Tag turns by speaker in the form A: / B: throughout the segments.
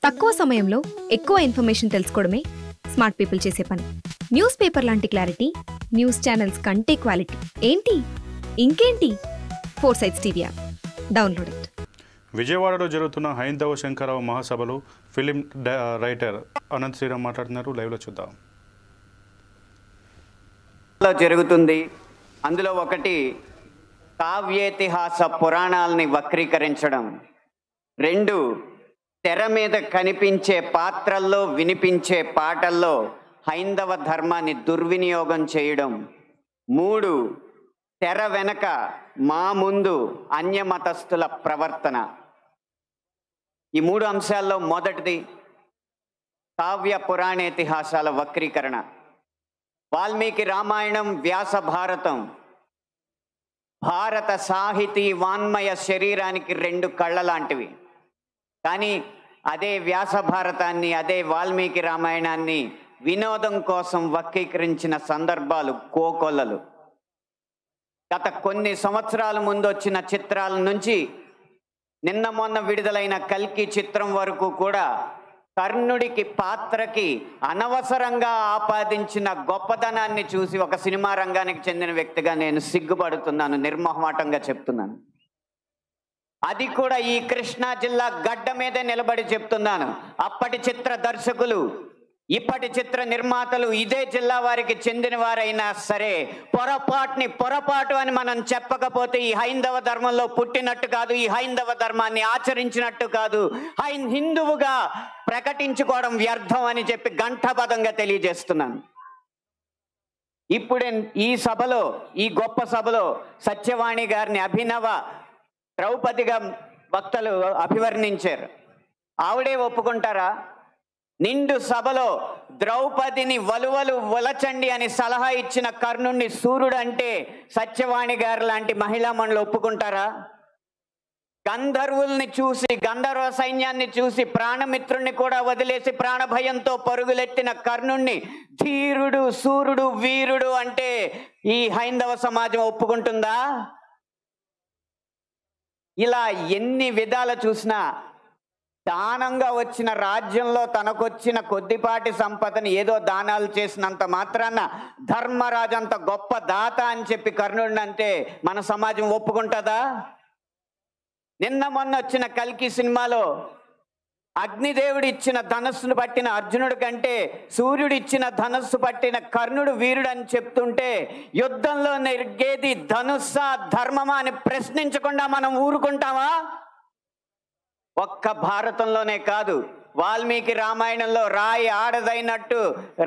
A: తక్కువ సమయంలో ఎక్కువ ఇన్ఫర్మేషన్ తెలుసుకోవడమే స్మార్ట్ పీపుల్ చేసే పని. న్యూస్ పేపర్ లాంటి క్లారిటీ, న్యూస్ ఛానల్స్ కంటే క్వాలిటీ. ఏంటి ఇంకేంటి? 4 Sides TV app download it.
B: విజయవాడలో జరుగుతున్న హైందవ శంకరరావు మహాసభలో ఫిలిం రైటర్ అనంత్ శ్రీరామ్ మాట్లాడుతున్నారు. లైవ్లో చూద్దాం.
C: జరుగుతుంది. అందులో ఒకటి కావ్యేతిహాస పురాణాలని వక్రీకరించడం, 2 తెర మీద కనిపించే పాత్రల్లో వినిపించే పాటల్లో హైందవ ధర్మాన్ని దుర్వినియోగం చేయడం, 3 తెర వెనక మా ముందు అన్యమతస్థుల ప్రవర్తన. ఈ 3 అంశాల్లో మొదటిది కావ్య పురాణేతిహాసాల వక్రీకరణ. వాల్మీకి రామాయణం, వ్యాస భారతం భారత సాహితీ వాన్మయ శరీరానికి 2 కళ్ళ లాంటివి. కానీ అదే వ్యాస భారతాన్ని, అదే వాల్మీకి రామాయణాన్ని వినోదం కోసం వక్రీకరించిన సందర్భాలు కోకొల్లలు. గత కొన్ని సంవత్సరాల ముందు వచ్చిన చిత్రాల నుంచి నిన్న మొన్న విడుదలైన కల్కి చిత్రం వరకు కూడా కర్ణుడికి పాత్రకి అనవసరంగా ఆపాదించిన గొప్పతనాన్ని చూసి ఒక సినిమా రంగానికి చెందిన వ్యక్తిగా నేను సిగ్గుపడుతున్నాను, నిర్మోహమాటంగా చెప్తున్నాను. అది కూడా ఈ కృష్ణా జిల్లా గడ్డ మీదే నిలబడి చెప్తున్నాను. అప్పటి చిత్ర దర్శకులు, ఇప్పటి చిత్ర నిర్మాతలు ఇదే జిల్లా వారికి చెందిన వారైనా సరే పొరపాటు అని మనం చెప్పకపోతే ఈ హైందవ ధర్మంలో పుట్టినట్టు కాదు, ఈ హైందవ ధర్మాన్ని ఆచరించినట్టు కాదు, హిందువుగా ప్రకటించుకోవడం వ్యర్థం అని చెప్పి ఘంటాపథంగా తెలియజేస్తున్నాను. ఇప్పుడే ఈ సభలో, ఈ గొప్ప సభలో సత్యవాణి గారిని అభినవ ద్రౌపదిగా వక్తలు అభివర్ణించారు. ఆవిడే ఒప్పుకుంటారా? నిండు సభలో ద్రౌపదిని వలువలు వలచండి అని సలహా ఇచ్చిన కర్ణుణ్ణి సూర్యుడు అంటే సత్యవాణి గారు లాంటి మహిళా మండలి ఒప్పుకుంటారా? గంధర్వుల్ని చూసి, గంధర్వ సైన్యాన్ని చూసి ప్రాణమిత్రుణ్ణి కూడా వదిలేసి ప్రాణభయంతో పరుగులెత్తిన కర్ణుణ్ణి ధీరుడు, సూర్యుడు, వీరుడు అంటే ఈ హైందవ సమాజం ఒప్పుకుంటుందా? ఇలా ఎన్ని విధాలు చూసినా దానంగా వచ్చిన రాజ్యంలో తనకొచ్చిన కొద్దిపాటి సంపదని ఏదో దానాలు చేసినంత మాత్రాన ధర్మరాజు అంత గొప్ప దాత అని చెప్పి కర్ణుడిని అంటే మన సమాజం ఒప్పుకుంటుందా? నిన్న మొన్న వచ్చిన కల్కి సినిమాలో అగ్నిదేవుడు ఇచ్చిన ధనస్సును పట్టిన అర్జునుడి కంటే సూర్యుడు ఇచ్చిన ధనస్సు పట్టిన కర్ణుడు వీరుడు అని చెప్తుంటే యుద్ధంలో నెరిగేది ధనుస్సా ధర్మమా అని ప్రశ్నించకుండా మనం ఊరుకుంటామా? ఒక్క భారతంలోనే కాదు, వాల్మీకి రామాయణంలో రాయి ఆడదైనట్టు,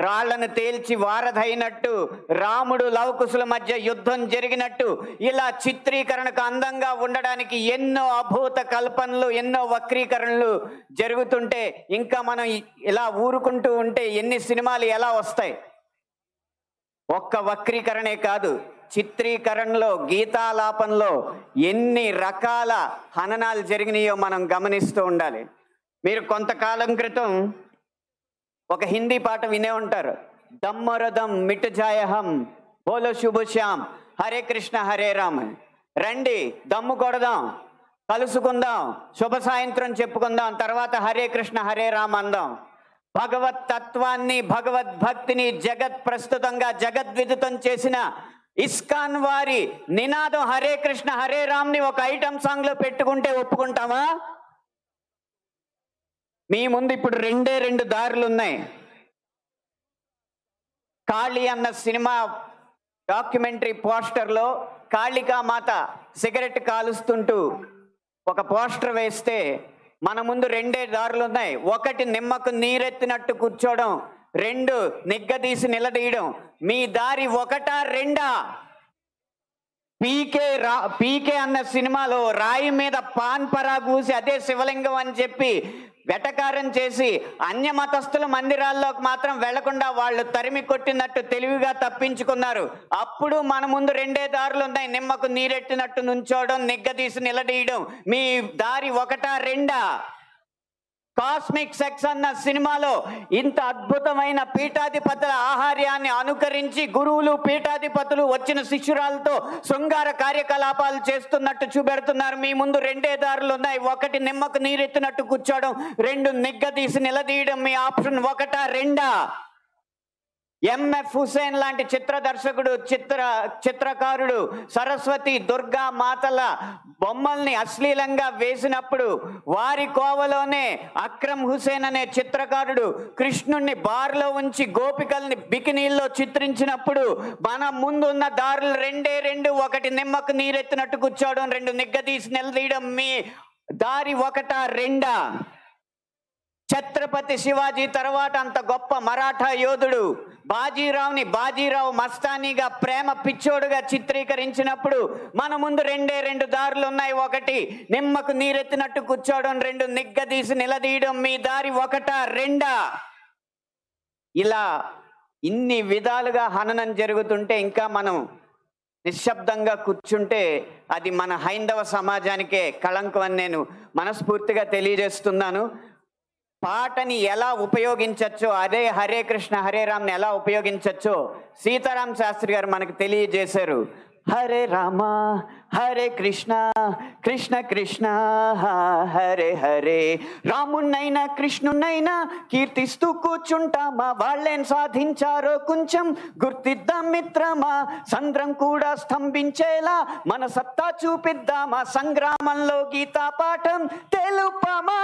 C: రాళ్లను తేల్చి వారధైనట్టు, రాముడు లవకుశుల మధ్య యుద్ధం జరిగినట్టు, ఇలా చిత్రీకరణకు అందంగా ఉండడానికి ఎన్నో అభూత కల్పనలు, ఎన్నో వక్రీకరణలు జరుగుతుంటే ఇంకా మనం ఇలా ఊరుకుంటూ ఉంటే ఎన్ని సినిమాలు ఎలా వస్తాయి? ఒక్క వక్రీకరణే కాదు, చిత్రీకరణలో, గీతాలాపనలో ఎన్ని రకాల హననాలు జరిగినాయో మనం గమనిస్తూ ఉండాలి. మీరు కొంతకాలం క్రితం ఒక హిందీ పాట వినే ఉంటారు. దమ్మరదం మిట్ జాయహం బోలో శుభ శ్యామ్ హరే కృష్ణ హరే రామ్. రండి దమ్ము కొడదాం, కలుసుకుందాం, శుభ సాయంత్రం చెప్పుకుందాం, తర్వాత హరే కృష్ణ హరే రామ్ అందాం. భగవత్ తత్వాన్ని, భగవద్భక్తిని జగత్ ప్రస్తుతంగా జగద్విదితం చేసిన ఇస్కాన్ వారి నినాదం హరే కృష్ణ హరే రామ్ ని ఒక ఐటమ్ సాంగ్ లో పెట్టుకుంటే ఒప్పుకుంటామా? మీ ముందు ఇప్పుడు 2 దారులు ఉన్నాయి. కాళీ అన్న సినిమా డాక్యుమెంటరీ పోస్టర్లో కాళికామాత సిగరెట్ కాలుస్తుంటూ ఒక పోస్టర్ వేస్తే మన ముందు 2 దారులు ఉన్నాయి. ఒకటి నిమ్మకు నీరెత్తినట్టు కూర్చోవడం, 2 నిగ్గదీసి నిలదీయడం. మీ దారి 1, 2? పీకే అన్న సినిమాలో రాయి మీద పాన్ పరాగూసి అదే శివలింగం అని చెప్పి వెటకారం చేసి అన్యమతస్థుల మందిరాల్లోకి మాత్రం వెళ్లకుండా వాళ్ళు తరిమి కొట్టినట్టు తెలివిగా తప్పించుకున్నారు. అప్పుడు మన ముందు 2 దారులు ఉన్నాయి. నిమ్మకు నీరెట్టినట్టు నుంచోవడం, నిగ్గదీసి నిలదీయడం. మీ దారి 1, 2? కాస్మిక్ సెక్స్ అన్న సినిమాలో ఇంత అద్భుతమైన పీఠాధిపతుల ఆహార్యాన్ని అనుకరించి గురువులు పీఠాధిపతులు వచ్చిన శిష్యురాలతో శృంగార కార్యకలాపాలు చేస్తున్నట్టు చూపెడుతున్నారు. మీ ముందు రెండే దారులు ఉన్నాయి. ఒకటి నిమ్మకు నీరెత్తినట్టు కూర్చోవడం, రెండు నిగ్గదీసి నిలదీయడం. మీ ఆప్షన్ ఒకటా రెండా? ఎంఎఫ్ హుసేన్ లాంటి చిత్రదర్శకుడు చిత్రకారుడు సరస్వతి దుర్గా మాతల బొమ్మల్ని అశ్లీలంగా వేసినప్పుడు వారి కోవలోనే అక్రమ్ హుసేన్ అనే చిత్రకారుడు కృష్ణుణ్ణి బార్లో ఉంచి గోపికల్ని బికినీల్లో చిత్రించినప్పుడు మన ముందున్న దారులు రెండే రెండు. ఒకటి నిమ్మకు నీరెత్తినట్టు కూర్చోవడం, రెండు నిగ్గదీసి నిలదీయడం. మీ దారి ఒకటా రెండా? ఛత్రపతి శివాజీ తర్వాత అంత గొప్ప మరాఠా యోధుడు బాజీరావుని బాజీరావు మస్తానీగా ప్రేమ పిచ్చోడుగా చిత్రీకరించినప్పుడు మన ముందు రెండే రెండు దారులు ఉన్నాయి. ఒకటి నిమ్మకు నీరెత్తినట్టు కూర్చోవడం, రెండు నిగ్గదీసి నిలదీయడం. మీ దారి ఒకటా రెండా? ఇలా ఇన్ని విధాలుగా హననం జరుగుతుంటే ఇంకా మనం నిశ్శబ్దంగా కూర్చుంటే అది మన హైందవ సమాజానికే కళంకం అని నేను మనస్ఫూర్తిగా తెలియజేస్తున్నాను. పాటని ఎలా ఉపయోగించచ్చో, అదే హరే కృష్ణ హరే రామ్ని ఎలా ఉపయోగించచ్చో సీతారాం శాస్త్రి గారు మనకు తెలియజేశారు. హరే రామ హరే కృష్ణ కృష్ణ కృష్ణ హరే హరే. రామున్నైనా కృష్ణున్నైనా కీర్తిస్తూ కూర్చుంటామా? వాళ్ళేం సాధించారో కొంచెం గుర్తిద్దాం మిత్రమా. సంద్రం కూడా స్తంభించేలా మన సత్తా చూపిద్దామా. సంగ్రామంలో గీతా పాఠం తెలుపమా.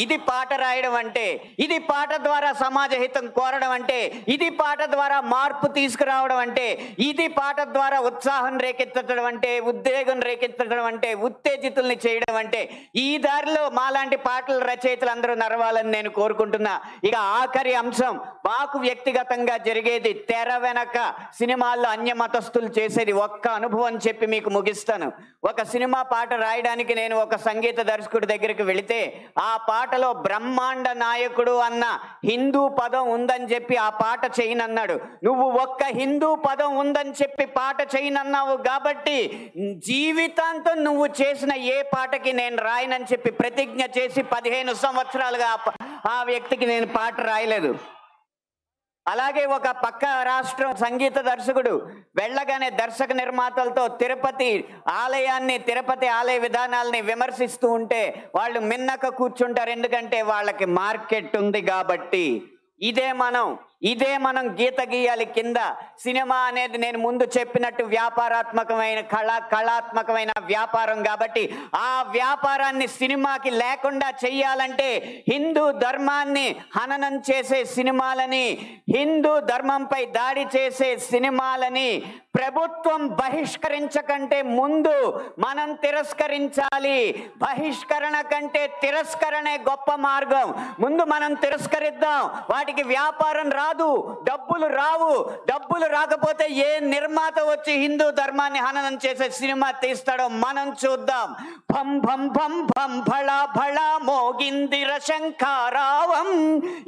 C: ఇది పాట రాయడం అంటే, ఇది పాట ద్వారా సమాజ హితం కోరడం అంటే, ఇది పాట ద్వారా మార్పు తీసుకురావడం అంటే, ఇది పాట ద్వారా ఉత్సాహం రేకెత్తడం అంటే, ఉద్వేగం రేకెత్తడం అంటే, ఉత్తేజితుల్ని చేయడం అంటే. ఈ దారిలో మాలాంటి పాటల రచయితలు అందరూ నడవాలని నేను కోరుకుంటున్నా. ఇక ఆఖరి అంశం, మాకు వ్యక్తిగతంగా జరిగేది తెర వెనక సినిమాల్లో అన్యమతస్తులు చేసేది ఒక్క అనుభవం చెప్పి మీకు ముగిస్తాను. ఒక సినిమా పాట రాయడానికి నేను ఒక సంగీత దర్శకుడి దగ్గరికి వెళితే ఆ పాటలో బ్రహ్మాండ నాయకుడు అన్న హిందూ పదం ఉందని చెప్పి ఆ పాట చేయనన్నాడు. నువ్వు ఒక్క హిందూ పదం ఉందని చెప్పి పాట చేయనన్నావు కాబట్టి జీవితాంతం నువ్వు చేసిన ఏ పాటకి నేను రాయనని చెప్పి ప్రతిజ్ఞ చేసి 15 సంవత్సరాలుగా ఆ వ్యక్తికి నేను పాట రాయలేదు. అలాగే ఒక పక్క రాష్ట్రం సంగీత దర్శకుడు వెళ్ళగానే దర్శక నిర్మాతలతో తిరుపతి ఆలయ విధానాలని విమర్శిస్తూ ఉంటే వాళ్ళు మిన్నక కూర్చుంటారు. ఎందుకంటే వాళ్ళకి మార్కెట్ ఉంది కాబట్టి. ఇదే మనం గీత గీయాలి కింద. సినిమా అనేది నేను ముందు చెప్పినట్టు వ్యాపారాత్మకమైన కళాత్మకమైన వ్యాపారం కాబట్టి ఆ వ్యాపారాన్ని సినిమాకి లేకుండా చెయ్యాలంటే హిందూ ధర్మాన్ని హననం చేసే సినిమాలని, హిందూ ధర్మంపై దాడి చేసే సినిమాలని ప్రభుత్వం బహిష్కరించకంటే ముందు మనం తిరస్కరించాలి. బహిష్కరణ కంటే తిరస్కరణే గొప్ప మార్గం. ముందు మనం తిరస్కరిద్దాం. వాటికి వ్యాపారం రాదు, డబ్బులు రావు. డబ్బులు రాకపోతే ఏ నిర్మాత వచ్చి హిందూ ధర్మాన్ని హననం చేసే సినిమా తీస్తాడో మనం చూద్దాం. భం భం భం భం భళా భళా మోగిందిర శంఖారావం,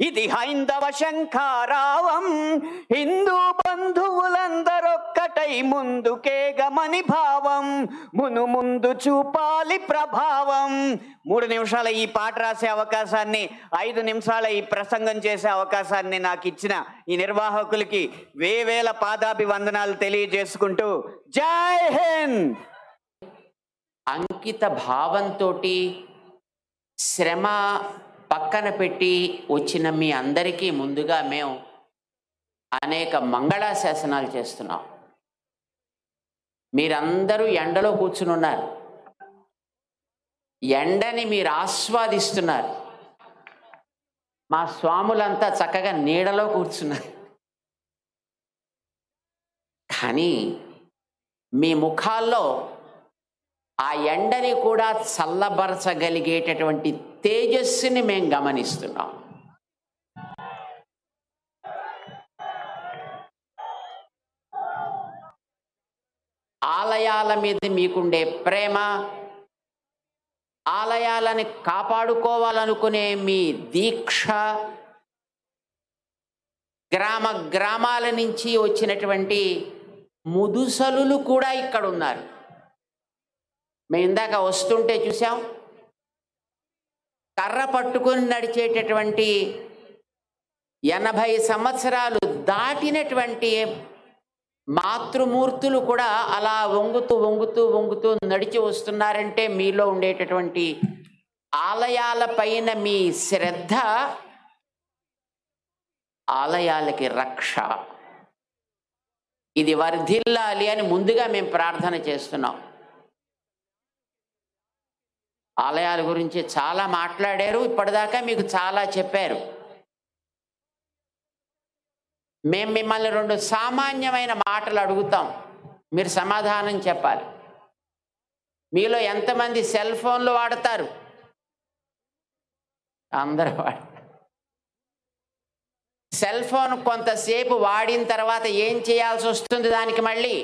C: ఇది హైందవ శంఖారావం. హిందూ బంధువులందరొక్కటై ముందుకే గమని భావం, ముందు చూపాలి ప్రభావం. 3 నిమిషాల ఈ పాట రాసే అవకాశాన్ని, 5 నిమిషాల ఈ ప్రసంగం చేసే అవకాశాన్ని నాకు ఇచ్చిన ఈ నిర్వాహకులకి వేవేల పాదాభివందనాలు తెలియజేసుకుంటూ జై హింద్.
D: అంకిత భావంతో శ్రమ పక్కన పెట్టి వచ్చిన మీ అందరికీ ముందుగా మేము అనేక మంగళాశాసనాలు చేస్తున్నాం. మీరందరూ ఎండలో కూర్చుని ఉన్నారు. ఎండని మీరు ఆస్వాదిస్తున్నారు. మా స్వాములంతా చక్కగా నీడలో కూర్చున్నారు. కానీ మీ ముఖాల్లో ఆ ఎండని కూడా చల్లబరచగలిగేటటువంటి తేజస్సుని మేము గమనిస్తున్నాం. ఆలయాల మీద మీకుండే ప్రేమ, ఆలయాలని కాపాడుకోవాలనుకునే మీ దీక్ష, గ్రామాల నుంచి వచ్చినటువంటి ముదుసలులు కూడా ఇక్కడ ఉన్నారు. మేము ఇందాక వస్తుంటే చూసాం, కర్ర పట్టుకొని నడిచేటటువంటి 80 సంవత్సరాలు దాటినటువంటి మాతృమూర్తులు కూడా అలా వంగుతూ వంగుతూ వంగుతూ నడిచి వస్తున్నారంటే మీలో ఉండేటటువంటి ఆలయాల పైన మీ శ్రద్ధ ఆలయాలకి రక్ష. ఇది వర్ధిల్లాలి అని ముందుగా మేము ప్రార్థన చేస్తున్నాం. ఆలయాల గురించి చాలా మాట్లాడారు, ఇప్పటిదాకా మీకు చాలా చెప్పారు. మేము మిమ్మల్ని 2 సామాన్యమైన మాటలు అడుగుతాం, మీరు సమాధానం చెప్పాలి. మీలో ఎంతమంది సెల్ ఫోన్లు వాడతారు? అందరూ వాడతారు. సెల్ ఫోన్ కొంతసేపు వాడిన తర్వాత ఏం చేయాల్సి వస్తుంది? దానికి మళ్ళీ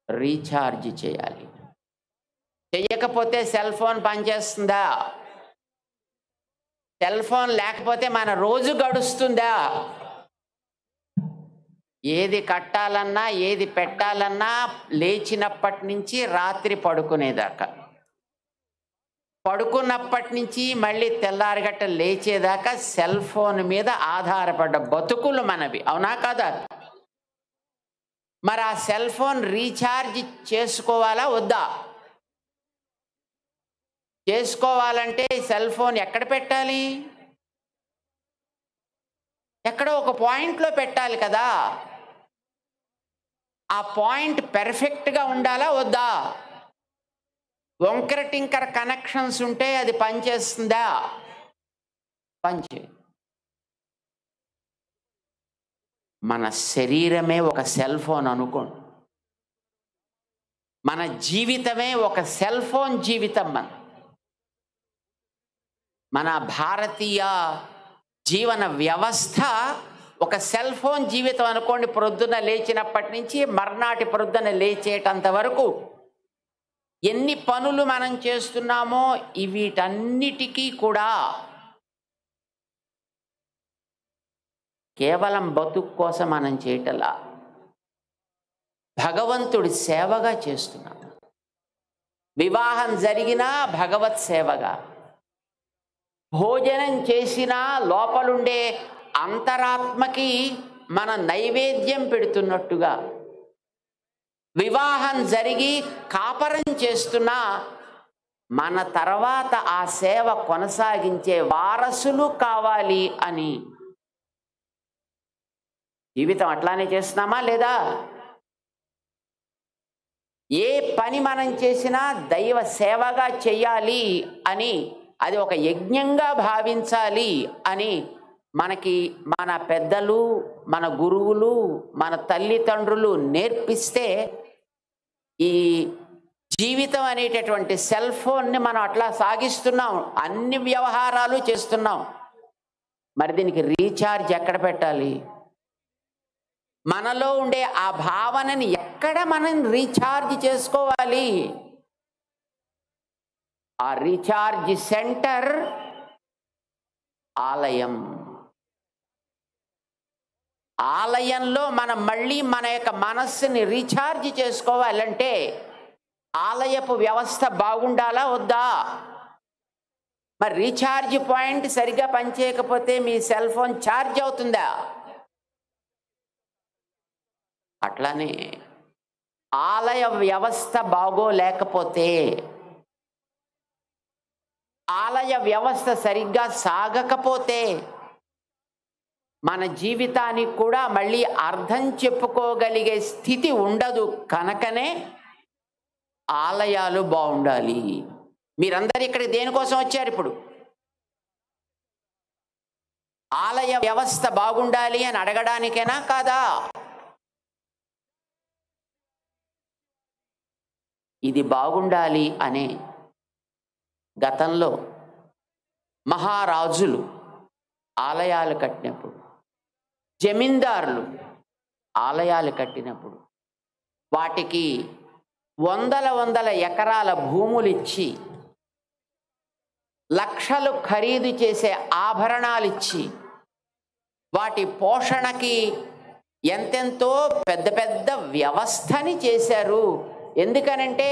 D: రీఛార్జ్ చేయాలి. చెయ్యకపోతే సెల్ ఫోన్ పనిచేస్తుందా? సెల్ ఫోన్ లేకపోతే మన రోజు గడుస్తుందా? ఏది కట్టాలన్నా ఏది పెట్టాలన్నా లేచినప్పటి నుంచి రాత్రి పడుకునేదాకా, పడుకున్నప్పటి నుంచి మళ్ళీ తెల్లారిగట్ట లేచేదాకా సెల్ ఫోన్ మీద ఆధారపడ్డ బతుకులు మనవి, అవునా కాదా? మరి ఆ సెల్ ఫోన్ రీఛార్జ్ చేసుకోవాలా వద్దా? చేసుకోవాలంటే సెల్ ఫోన్ ఎక్కడ పెట్టాలి? ఎక్కడో ఒక పాయింట్లో పెట్టాలి కదా. ఆ పాయింట్ పెర్ఫెక్ట్గా ఉండాలా వద్దా? వంకర టింకర కనెక్షన్స్ ఉంటే అది పనిచేస్తుందా? పనిచే. మన శరీరమే ఒక సెల్ ఫోన్ అనుకోండి, మన జీవితమే ఒక సెల్ ఫోన్ జీవితం. మన భారతీయ జీవన వ్యవస్థ ఒక సెల్ ఫోన్ జీవితం అనుకోండి. ప్రొద్దున లేచినప్పటి నుంచి మర్నాటి ప్రొద్దున లేచేటంత వరకు ఎన్ని పనులు మనం చేస్తున్నామో వీటన్నిటికీ కూడా కేవలం బతుకు కోసం మనం చేయటలా, భగవంతుడి సేవగా చేస్తున్నాం. వివాహం జరిగినా భగవత్ సేవగా, భోజనం చేసినా లోపలుండే అంతరాత్మకి మన నైవేద్యం పెడుతున్నట్టుగా, వివాహం జరిగి కాపరం చేస్తున్నా మన తర్వాత ఆ సేవ కొనసాగించే వారసులు కావాలి అని జీవితం అట్లానే చేస్తున్నామా లేదా? ఏ పని మనం చేసినా దైవ సేవగా చెయ్యాలి అని, అది ఒక యజ్ఞంగా భావించాలి అని మనకి మన పెద్దలు, మన గురువులు, మన తల్లిదండ్రులు నేర్పిస్తే ఈ జీవితం అనేటటువంటి సెల్ ఫోన్ని మనం అట్లా సాగిస్తున్నాం, అన్ని వ్యవహారాలు చేస్తున్నాం. మరి దీనికి రీఛార్జ్ ఎక్కడ పెట్టాలి? మనలో ఉండే ఆ భావనని ఎక్కడ మనం రీఛార్జ్ చేసుకోవాలి? ఆ రీఛార్జ్ సెంటర్ ఆలయం. ఆలయంలో మనం మళ్ళీ మన యొక్క మనస్సుని రీఛార్జ్ చేసుకోవాలంటే ఆలయపు వ్యవస్థ బాగుండాలా వద్దా? మరి రీఛార్జ్ పాయింట్ సరిగ్గా పనిచేయకపోతే మీ సెల్ ఫోన్ ఛార్జ్ అవుతుందా? అట్లానే ఆలయ వ్యవస్థ బాగోలేకపోతే, ఆలయ వ్యవస్థ సరిగ్గా సాగకపోతే మన జీవితానికి కూడా మళ్ళీ అర్థం చెప్పుకోగలిగే స్థితి ఉండదు. కనుకనే ఆలయాలు బాగుండాలి. మీరందరూ ఇక్కడికి దేనికోసం వచ్చారు? ఇప్పుడు ఆలయ వ్యవస్థ బాగుండాలి అని అడగడానికేనా కాదా? ఇది బాగుండాలి అనే గతంలో మహారాజులు ఆలయాలు కట్టినప్పుడు, జమీందారులు ఆలయాలు కట్టినప్పుడు వాటికి వందల ఎకరాల భూములు ఇచ్చి, లక్షలు ఖరీదు చేసే ఆభరణాలు ఇచ్చి, వాటి పోషణకి ఎంతెంతో పెద్ద పెద్ద వ్యవస్థని చేశారు. ఎందుకనంటే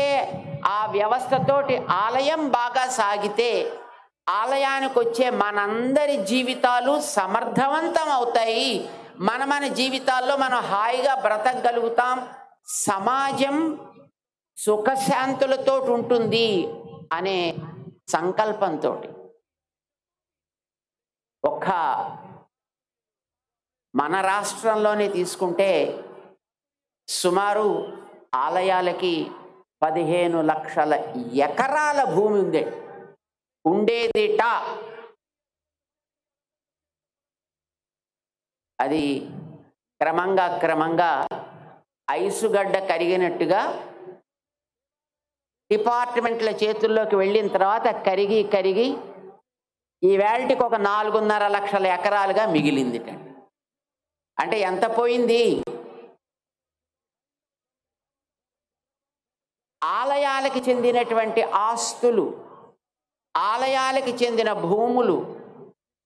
D: ఆ వ్యవస్థతోటి ఆలయం బాగా సాగితే ఆలయానికి వచ్చే మనందరి జీవితాలు సమర్థవంతం అవుతాయి. మన జీవితాల్లో మనం హాయిగా బ్రతకగలుగుతాం. సమాజం సుఖశాంతులతో ఉంటుంది అనే సంకల్పంతో ఒక్క మన రాష్ట్రంలోనే తీసుకుంటే సుమారు ఆలయాలకి 15 లక్షల ఎకరాల భూమి ఉంది ఉండేదిట. అది క్రమంగా ఐసుగడ్డ కరిగినట్టుగా డిపార్ట్మెంట్ల చేతుల్లోకి వెళ్ళిన తర్వాత కరిగి ఈ వేళటికి ఒక 4.5 లక్షల ఎకరాలుగా మిగిలింది. అంటే ఎంత పోయింది? ఆలయాలకి చెందినటువంటి ఆస్తులు, ఆలయాలకి చెందిన భూములు,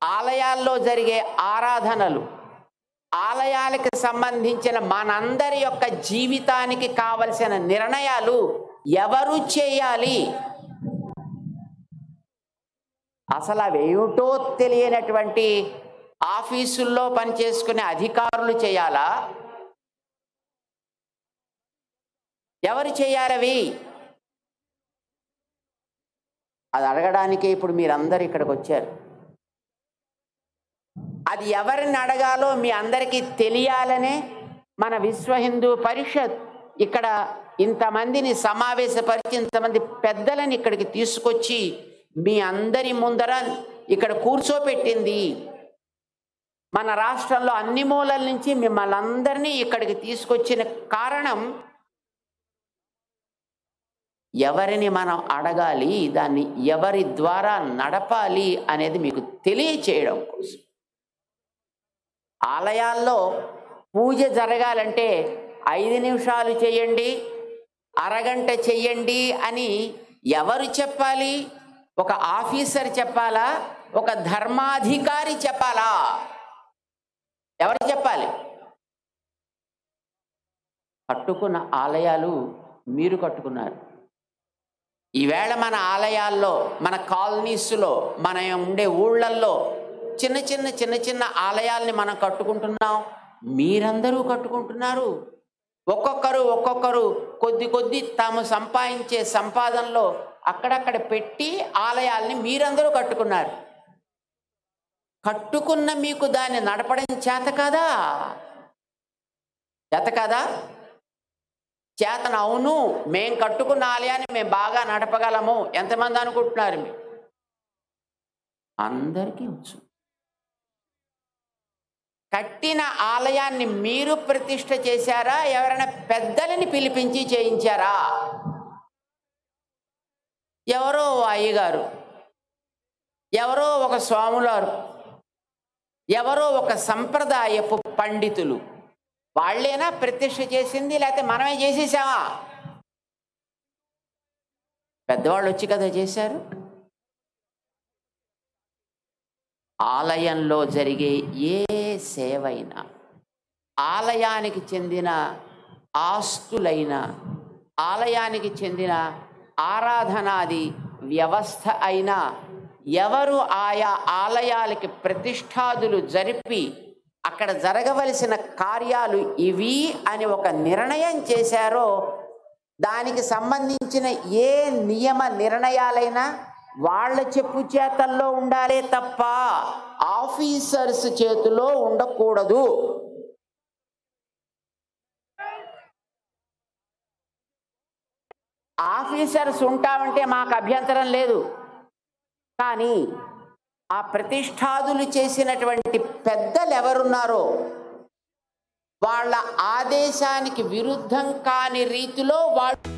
D: ఆలయాల్లో జరిగే ఆరాధనలు, ఆలయాలకు సంబంధించిన మనందరి యొక్క జీవితానికి కావలసిన నిర్ణయాలు ఎవరు చేయాలి? అసలు అవేమిటో తెలియనటువంటి ఆఫీసుల్లో పనిచేసుకునే అధికారులు చేయాలా? ఎవరు చేయాలవి? అది అడగడానికే ఇప్పుడు మీరందరూ ఇక్కడికి వచ్చారు. అది ఎవరిని అడగాలో మీ అందరికీ తెలియాలనే మన విశ్వ హిందూ పరిషత్ ఇక్కడ ఇంతమందిని సమావేశపరిచి ఇంతమంది పెద్దలని ఇక్కడికి తీసుకొచ్చి మీ అందరి ముందర ఇక్కడ కూర్చోపెట్టింది. మన రాష్ట్రంలో అన్ని మూలల నుంచి మిమ్మల్ని అందరినీ ఇక్కడికి తీసుకొచ్చిన కారణం ఎవరిని మనం అడగాలి, దాన్ని ఎవరి ద్వారా నడపాలి అనేది మీకు తెలియచేయడం కోసం. ఆలయాల్లో పూజ జరగాలంటే 5 నిమిషాలు చేయండి, అరగంట చెయ్యండి అని ఎవరు చెప్పాలి? ఒక ఆఫీసర్ చెప్పాలా? ఒక ధర్మాధికారి చెప్పాలా? ఎవరు చెప్పాలి? కట్టుకున్న ఆలయాలు మీరు కట్టుకున్నారు. ఈవేళ మన ఆలయాల్లో, మన కాలనీస్లో, మన ఉండే ఊళ్ళల్లో చిన్న చిన్న ఆలయాల్ని మనం కట్టుకుంటున్నాం. మీరందరూ కట్టుకుంటున్నారు. ఒక్కొక్కరు కొద్ది తాము సంపాదించే సంపాదనలో అక్కడక్కడ పెట్టి ఆలయాల్ని మీరందరూ కట్టుకున్నారు. కట్టుకున్న మీకు దాన్ని నడపడం చేత కాదా? చేతన అవును, మేం కట్టుకున్న ఆలయాన్ని మేము బాగా నడపగలము. ఎంతమంది అనుకుంటున్నారు? మీరు అందరికీ వచ్చు. కట్టిన ఆలయాన్ని మీరు ప్రతిష్ఠ చేశారా? ఎవరైనా పెద్దలని పిలిపించి చేయించారా? ఎవరో అయ్యగారు, ఎవరో ఒక స్వాములారు, ఎవరో ఒక సంప్రదాయపు పండితులు వాళ్ళేనా ప్రతిష్ఠ చేసింది? లేకపోతే మనమే చేసేసామా? పెద్దవాళ్ళు వచ్చి కదా చేశారు. ఆలయంలో జరిగే ఏ సేవైనా, ఆలయానికి చెందిన ఆస్తులైనా, ఆలయానికి చెందిన ఆరాధనాది వ్యవస్థ అయినా ఎవరు ఆయా ఆలయాలకి ప్రతిష్ఠాదులు జరిపి అక్కడ జరగవలసిన కార్యాలు ఇవి అని ఒక నిర్ణయం చేశారో దానికి సంబంధించిన ఏ నియమ నిర్ణయాలైనా వాళ్ళ చెప్పు చేతల్లో ఉండాలే తప్ప ఆఫీసర్స్ చేతిలో ఉండకూడదు. ఆఫీసర్స్ ఉంటామంటే మాకు అభ్యంతరం లేదు. కానీ ఆ ప్రతిష్ఠాదులు చేసినటువంటి పెద్దలు ఎవరున్నారో వాళ్ళ ఆదేశానికి విరుద్ధం కాని రీతిలో వాళ్ళు